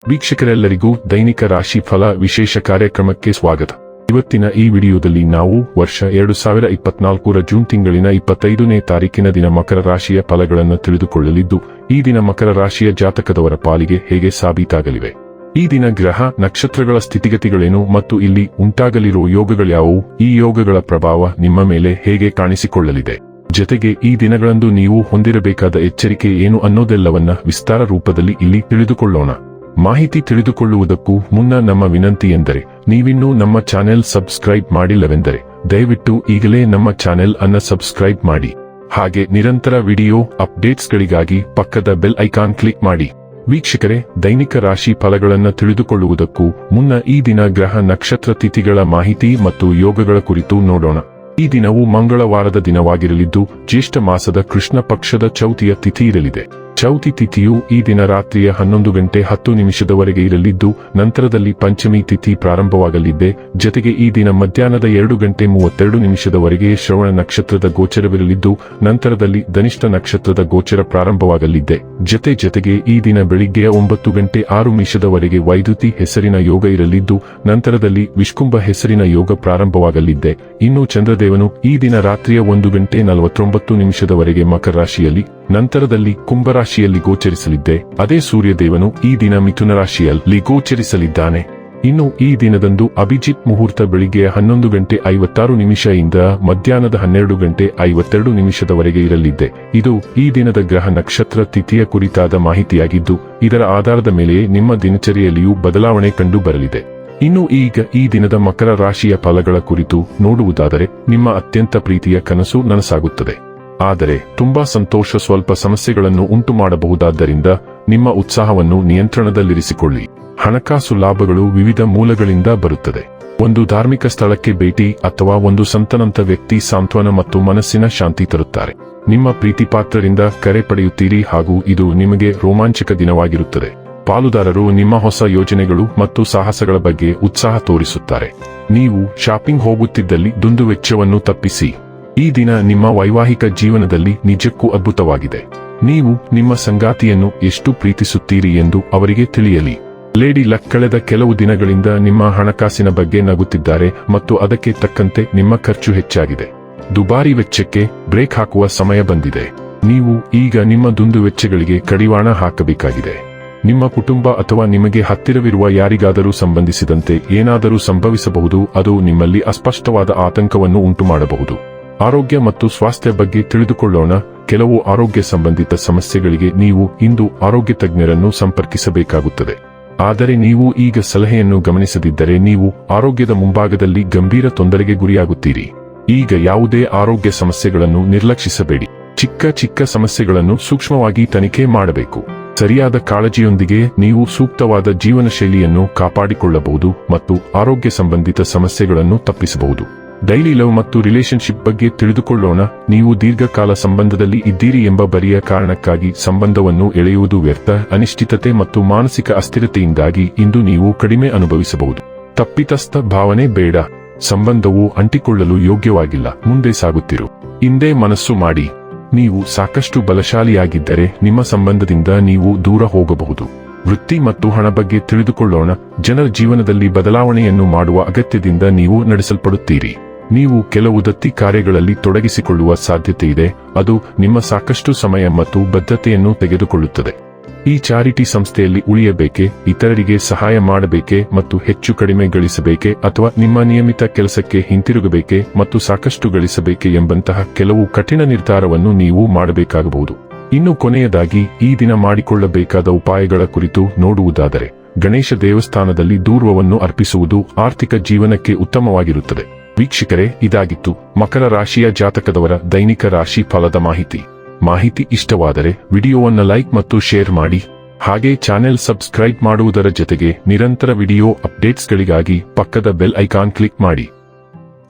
ವೀಕ್ಷಕರೆಲ್ಲರಿಗೂ ದೈನಿಕ ರಾಶಿ ಫಲ ವಿಶೇಷ ಕಾರ್ಯಕ್ರಮಕ್ಕೆ ಸ್ವಾಗತ. ಇವತ್ತಿನ ಈ ವಿಡಿಯೋದಲ್ಲಿ ನಾವು ವರ್ಷ 2024ರ ಜೂನ್ ತಿಂಗಳಿನ 25ನೇ ತಾರೀಕಿನ ದಿನ ಮಕರ ರಾಶಿಯ ಫಲಗಳನ್ನು ತಿಳಿದುಕೊಳ್ಳಲಿದ್ದು, ಈ ದಿನ ಮಕರ ರಾಶಿಯ ಜಾತಕದವರ ಪಾಲಿಗೆ ಹೇಗೆ ಸಾಬೀತಾಗಲಿವೆ, ಈ ದಿನ ಗ್ರಹ ನಕ್ಷತ್ರಗಳ ಸ್ಥಿತಿಗತಿಗಳೇನು ಮತ್ತು ಇಲ್ಲಿ ಉಂಟಾಗಲಿರುವ ಯೋಗಗಳ್ಯಾವುವು, ಈ ಯೋಗಗಳ ಪ್ರಭಾವ ನಿಮ್ಮ ಮೇಲೆ ಹೇಗೆ ಕಾಣಿಸಿಕೊಳ್ಳಲಿದೆ, ಜೊತೆಗೆ ಈ ದಿನಗಳಂದು ನೀವು ಹೊಂದಿರಬೇಕಾದ ಎಚ್ಚರಿಕೆ ಏನು ಅನ್ನೋದೆಲ್ಲವನ್ನ ವಿಸ್ತಾರ ರೂಪದಲ್ಲಿ ಇಲ್ಲಿ ತಿಳಿದುಕೊಳ್ಳೋಣ. ಮಾಹಿತಿ ತಿಳಿದುಕೊಳ್ಳುವುದಕ್ಕೂ ಮುನ್ನ ನಮ್ಮ ವಿನಂತಿ ಎಂದರೆ, ನೀವಿನ್ನೂ ನಮ್ಮ ಚಾನೆಲ್ ಸಬ್ಸ್ಕ್ರೈಬ್ ಮಾಡಿಲ್ಲವೆಂದರೆ ದಯವಿಟ್ಟು ಈಗಲೇ ನಮ್ಮ ಚಾನೆಲ್ ಅನ್ನು ಸಬ್ಸ್ಕ್ರೈಬ್ ಮಾಡಿ. ಹಾಗೆ ನಿರಂತರ ವಿಡಿಯೋ ಅಪ್ಡೇಟ್ಸ್ಗಳಿಗಾಗಿ ಪಕ್ಕದ ಬೆಲ್ ಐಕಾನ್ ಕ್ಲಿಕ್ ಮಾಡಿ. ವೀಕ್ಷಕರೇ, ದೈನಿಕ ರಾಶಿ ಫಲಗಳನ್ನು ತಿಳಿದುಕೊಳ್ಳುವುದಕ್ಕೂ ಮುನ್ನ ಈ ದಿನ ಗ್ರಹ ನಕ್ಷತ್ರ ತಿಥಿಗಳ ಮಾಹಿತಿ ಮತ್ತು ಯೋಗಗಳ ಕುರಿತು ನೋಡೋಣ. ಈ ದಿನವು ಮಂಗಳವಾರದ ದಿನವಾಗಿರಲಿದ್ದು, ಜ್ಯೇಷ್ಠ ಮಾಸದ ಕೃಷ್ಣ ಪಕ್ಷದ ಚೌತಿಯ ತಿಥಿ ಇರಲಿದೆ. ಚೌತಿ ತಿಥಿಯು ಈ ದಿನ ರಾತ್ರಿಯ 11:10 ಇರಲಿದ್ದು, ನಂತರದಲ್ಲಿ ಪಂಚಮಿ ತಿಥಿ ಪ್ರಾರಂಭವಾಗಲಿದೆ. ಜೊತೆಗೆ ಈ ದಿನ ಮಧ್ಯಾಹ್ನದ 2:32 ಶ್ರವಣ ನಕ್ಷತ್ರದ ಗೋಚರವಿರಲಿದ್ದು, ನಂತರದಲ್ಲಿ ಧನಿಷ್ಠ ನಕ್ಷತ್ರದ ಗೋಚರ ಪ್ರಾರಂಭವಾಗಲಿದೆ. ಜೊತೆಗೆ ಈ ದಿನ ಬೆಳಿಗ್ಗೆಯ 9:06 ವೈದ್ಯುತಿ ಹೆಸರಿನ ಯೋಗ ಇರಲಿದ್ದು, ನಂತರದಲ್ಲಿ ವಿಷ್ಕುಂಭ ಹೆಸರಿನ ಯೋಗ ಪ್ರಾರಂಭವಾಗಲಿದೆ. ಇನ್ನು ಚಂದ್ರದೇವನು ಈ ದಿನ ರಾತ್ರಿಯ 1:49 ಮಕರ ರಾಶಿಯಲ್ಲಿ, ನಂತರದಲ್ಲಿ ಕುಂಭರಾಶಿಯಲ್ಲಿ ಗೋಚರಿಸಲಿದ್ದೆ. ಅದೇ ಸೂರ್ಯದೇವನು ಈ ದಿನ ಮಿಥುನ ರಾಶಿಯಲ್ಲಿ ಗೋಚರಿಸಲಿದ್ದಾನೆ. ಇನ್ನು ಈ ದಿನದಂದು ಅಭಿಜಿತ್ ಮುಹೂರ್ತ ಬೆಳಿಗ್ಗೆ 11:56 ಇಂದ ಮಧ್ಯಾಹ್ನದ 12:52 ಇರಲಿದೆ. ಇದು ಈ ದಿನದ ಗ್ರಹ ನಕ್ಷತ್ರ ತಿಥಿಯ ಕುರಿತಾದ ಮಾಹಿತಿಯಾಗಿದ್ದು, ಇದರ ಆಧಾರದ ಮೇಲೆಯೇ ನಿಮ್ಮ ದಿನಚರಿಯಲ್ಲಿಯೂ ಬದಲಾವಣೆ ಕಂಡು ಬರಲಿದೆ. ಇನ್ನು ಈಗ ಈ ದಿನದ ಮಕರ ರಾಶಿಯ ಫಲಗಳ ಕುರಿತು ನೋಡುವುದಾದರೆ, ನಿಮ್ಮ ಅತ್ಯಂತ ಪ್ರೀತಿಯ ಕನಸು ನನಸಾಗುತ್ತದೆ. ಆದರೆ ತುಂಬಾ ಸಂತೋಷ ಸ್ವಲ್ಪ ಸಮಸ್ಯೆಗಳನ್ನು ಉಂಟು ಮಾಡಬಹುದಾದ್ದರಿಂದ ನಿಮ್ಮ ಉತ್ಸಾಹವನ್ನು ನಿಯಂತ್ರಣದಲ್ಲಿರಿಸಿಕೊಳ್ಳಿ. ಹಣಕಾಸು ಲಾಭಗಳು ವಿವಿಧ ಮೂಲಗಳಿಂದ ಬರುತ್ತದೆ. ಒಂದು ಧಾರ್ಮಿಕ ಸ್ಥಳಕ್ಕೆ ಭೇಟಿ ಅಥವಾ ಒಂದು ಸಂತನಂತ ವ್ಯಕ್ತಿ ಸಾಂತ್ವನ ಮತ್ತು ಮನಸ್ಸಿನ ಶಾಂತಿ ತರುತ್ತಾರೆ. ನಿಮ್ಮ ಪ್ರೀತಿಪಾತ್ರರಿಂದ ಕರೆ ಪಡೆಯುತ್ತೀರಿ ಹಾಗೂ ಇದು ನಿಮಗೆ ರೋಮಾಂಚಕ ದಿನವಾಗಿರುತ್ತದೆ. ಪಾಲುದಾರರು ನಿಮ್ಮ ಹೊಸ ಯೋಜನೆಗಳು ಮತ್ತು ಸಾಹಸಗಳ ಬಗ್ಗೆ ಉತ್ಸಾಹ ತೋರಿಸುತ್ತಾರೆ. ನೀವು ಶಾಪಿಂಗ್ ಹೋಗುತ್ತಿದ್ದಲ್ಲಿ ದುಂದುವೆಚ್ಚವನ್ನು ತಪ್ಪಿಸಿ. ಈ ದಿನ ನಿಮ್ಮ ವೈವಾಹಿಕ ಜೀವನದಲ್ಲಿ ನಿಜಕ್ಕೂ ಅದ್ಭುತವಾಗಿದೆ. ನೀವು ನಿಮ್ಮ ಸಂಗಾತಿಯನ್ನು ಎಷ್ಟು ಪ್ರೀತಿಸುತ್ತೀರಿ ಎಂದು ಅವರಿಗೆ ತಿಳಿಯಲಿ. ಲೇಡಿ ಲಕ್ ಕಳೆದ ಕೆಲವು ದಿನಗಳಿಂದ ನಿಮ್ಮ ಹಣಕಾಸಿನ ಬಗ್ಗೆ ನಗುತ್ತಿದ್ದಾರೆ ಮತ್ತು ಅದಕ್ಕೆ ತಕ್ಕಂತೆ ನಿಮ್ಮ ಖರ್ಚು ಹೆಚ್ಚಾಗಿದೆ. ದುಬಾರಿ ವೆಚ್ಚಕ್ಕೆ ಬ್ರೇಕ್ ಹಾಕುವ ಸಮಯ ಬಂದಿದೆ. ನೀವು ಈಗ ನಿಮ್ಮ ದುಂದುವೆಚ್ಚಗಳಿಗೆ ಕಡಿವಾಣ ಹಾಕಬೇಕಾಗಿದೆ. ನಿಮ್ಮ ಕುಟುಂಬ ಅಥವಾ ನಿಮಗೆ ಹತ್ತಿರವಿರುವ ಯಾರಿಗಾದರೂ ಸಂಬಂಧಿಸಿದಂತೆ ಏನಾದರೂ ಸಂಭವಿಸಬಹುದು. ಅದು ನಿಮ್ಮಲ್ಲಿ ಅಸ್ಪಷ್ಟವಾದ ಆತಂಕವನ್ನು ಉಂಟುಮಾಡಬಹುದು. ಆರೋಗ್ಯ ಮತ್ತು ಸ್ವಾಸ್ಥ್ಯ ಬಗ್ಗೆ ತಿಳಿದುಕೊಳ್ಳೋಣ. ಕೆಲವು ಆರೋಗ್ಯ ಸಂಬಂಧಿತ ಸಮಸ್ಯೆಗಳಿಗೆ ನೀವು ಇಂದು ಆರೋಗ್ಯ ತಜ್ಞರನ್ನು ಸಂಪರ್ಕಿಸಬೇಕಾಗುತ್ತದೆ. ಆದರೆ ನೀವು ಈಗ ಸಲಹೆಯನ್ನು ಗಮನಿಸದಿದ್ದರೆ ನೀವು ಆರೋಗ್ಯದ ಮುಂಭಾಗದಲ್ಲಿ ಗಂಭೀರ ತೊಂದರೆಗೆ ಗುರಿಯಾಗುತ್ತೀರಿ. ಈಗ ಯಾವುದೇ ಆರೋಗ್ಯ ಸಮಸ್ಯೆಗಳನ್ನು ನಿರ್ಲಕ್ಷಿಸಬೇಡಿ. ಚಿಕ್ಕ ಸಮಸ್ಯೆಗಳನ್ನು ಸೂಕ್ಷ್ಮವಾಗಿ ತನಿಖೆ ಮಾಡಬೇಕು. ಸರಿಯಾದ ಕಾಳಜಿಯೊಂದಿಗೆ ನೀವು ಸೂಕ್ತವಾದ ಜೀವನ ಶೈಲಿಯನ್ನು ಕಾಪಾಡಿಕೊಳ್ಳಬಹುದು ಮತ್ತು ಆರೋಗ್ಯ ಸಂಬಂಧಿತ ಸಮಸ್ಯೆಗಳನ್ನು ತಪ್ಪಿಸಬಹುದು. ಡೈಲಿ ಲವ್ ಮತ್ತು ರಿಲೇಶನ್ಶಿಪ್ ಬಗ್ಗೆ ತಿಳಿದುಕೊಳ್ಳೋಣ. ನೀವು ದೀರ್ಘಕಾಲ ಸಂಬಂಧದಲ್ಲಿ ಇದ್ದೀರಿ ಎಂಬ ಬರಿಯ ಕಾರಣಕ್ಕಾಗಿ ಸಂಬಂಧವನ್ನು ಎಳೆಯುವುದು ವ್ಯರ್ಥ. ಅನಿಶ್ಚಿತತೆ ಮತ್ತು ಮಾನಸಿಕ ಅಸ್ಥಿರತೆಯಿಂದಾಗಿ ಇಂದು ನೀವು ಕಡಿಮೆ ಅನುಭವಿಸಬಹುದು. ತಪ್ಪಿತಸ್ಥ ಭಾವನೆ ಬೇಡ. ಸಂಬಂಧವು ಅಂಟಿಕೊಳ್ಳಲು ಯೋಗ್ಯವಾಗಿಲ್ಲ. ಮುಂದೆ ಸಾಗುತ್ತಿರು. ಹಿಂದೆ ಮನಸ್ಸು ಮಾಡಿ. ನೀವು ಸಾಕಷ್ಟು ಬಲಶಾಲಿಯಾಗಿದ್ದರೆ ನಿಮ್ಮ ಸಂಬಂಧದಿಂದ ನೀವು ದೂರ ಹೋಗಬಹುದು. ವೃತ್ತಿ ಮತ್ತು ಹಣ ಬಗ್ಗೆ ತಿಳಿದುಕೊಳ್ಳೋಣ. ಜನರ ಜೀವನದಲ್ಲಿ ಬದಲಾವಣೆಯನ್ನು ಮಾಡುವ ಅಗತ್ಯದಿಂದ ನೀವು ನಡೆಸಲ್ಪಡುತ್ತೀರಿ. ನೀವು ಕೆಲವು ದತ್ತಿ ಕಾರ್ಯಗಳಲ್ಲಿ ತೊಡಗಿಸಿಕೊಳ್ಳುವ ಸಾಧ್ಯತೆ ಇದೆ. ಅದು ನಿಮ್ಮ ಸಾಕಷ್ಟು ಸಮಯ ಮತ್ತು ಬದ್ಧತೆಯನ್ನು ತೆಗೆದುಕೊಳ್ಳುತ್ತದೆ. ಈ ಚಾರಿಟಿ ಸಂಸ್ಥೆಯಲ್ಲಿ ಉಳಿಯಬೇಕೆ, ಇತರರಿಗೆ ಸಹಾಯ ಮಾಡಬೇಕೆ ಮತ್ತು ಹೆಚ್ಚು ಕಡಿಮೆ ಗಳಿಸಬೇಕೆ, ಅಥವಾ ನಿಮ್ಮ ನಿಯಮಿತ ಕೆಲಸಕ್ಕೆ ಹಿಂತಿರುಗಬೇಕೆ ಮತ್ತು ಸಾಕಷ್ಟು ಗಳಿಸಬೇಕೆ ಎಂಬಂತಹ ಕೆಲವು ಕಠಿಣ ನಿರ್ಧಾರವನ್ನು ನೀವು ಮಾಡಬೇಕಾಗಬಹುದು. ಇನ್ನು ಕೊನೆಯದಾಗಿ ಈ ದಿನ ಮಾಡಿಕೊಳ್ಳಬೇಕಾದ ಉಪಾಯಗಳ ಕುರಿತು ನೋಡುವುದಾದರೆ, ಗಣೇಶ ದೇವಸ್ಥಾನದಲ್ಲಿ ದೂರ್ವವನ್ನು ಅರ್ಪಿಸುವುದು ಆರ್ಥಿಕ ಜೀವನಕ್ಕೆ ಉತ್ತಮವಾಗಿರುತ್ತದೆ. ವೀಕ್ಷಕರೇ, ಇದಾಗಿತ್ತು ಮಕರ ರಾಶಿಯ ಜಾತಕದವರ ದೈನಿಕ ರಾಶಿ ಫಲದ ಮಾಹಿತಿ ಇಷ್ಟವಾದರೆ ವಿಡಿಯೋವನ್ನು ಲೈಕ್ ಮತ್ತು ಶೇರ್ ಮಾಡಿ. ಹಾಗೆ ಚಾನೆಲ್ ಸಬ್ಸ್ಕ್ರೈಬ್ ಮಾಡುವುದರ ಜೊತೆಗೆ ನಿರಂತರ ವಿಡಿಯೋ ಅಪ್ಡೇಟ್ಸ್ಗಳಿಗಾಗಿ ಪಕ್ಕದ ಬೆಲ್ ಐಕಾನ್ ಕ್ಲಿಕ್ ಮಾಡಿ.